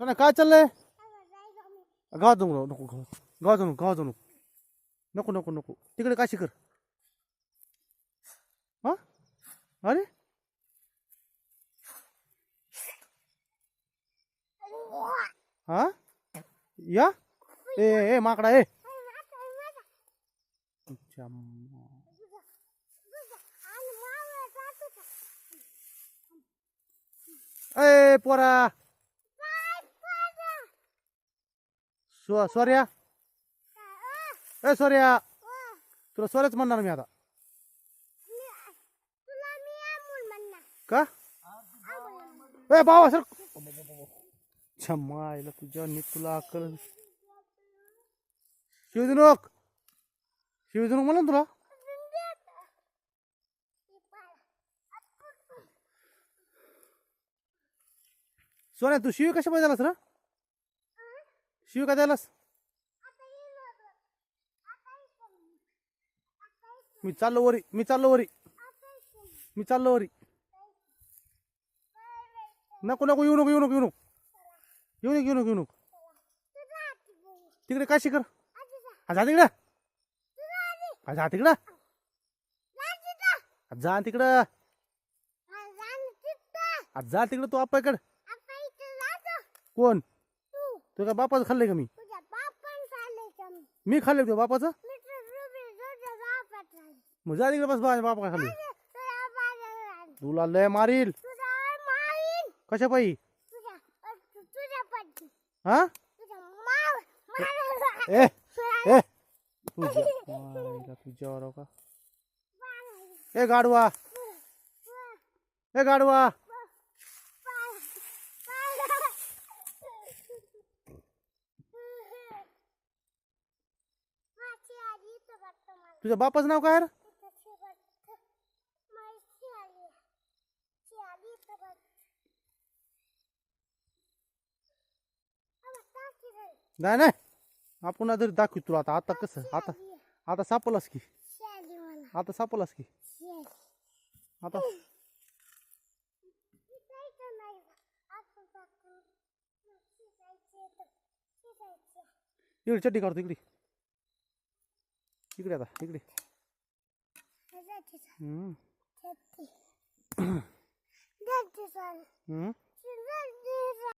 सोन्या काय चाललंय? गावात जाऊ नको गावात जाऊ गावात जाऊ नको नको नको तिकडे काय शिकर हा अरे हा या ए ए माकडा ए ए पोरा सोर्या ए सोर्या तुला सोर्याच म्हणणार मी आता का ए बाबा सर छम्मायला तुझ्या नीट तुला अक्कल शिवजनक म्हणलं ना तुला सोन्या तू शिवी कशा द्यालास र शिवी का द्यालास मी चाललो वरी नको नको येऊ नको तिकडे काय शिकर जा तिकडं जा तिकडं जा तिकडं तू आपाकडं कोण तुझ्या बापाचं खाल्लंय का मी खाल्लंय तुझ्या बापाचं मग जा तिकडे बस बापा काय खाल्ले तुला लय मारील कशा पायी हा ए ए तुझ्यावर का ए गाडवा तुझ्या बापाचं नाव काय रे नाही आपण जरी दाखवी तुला आता कसं आता सापलास की आता इकडे चड्डी काढतो इकडे आता इकडे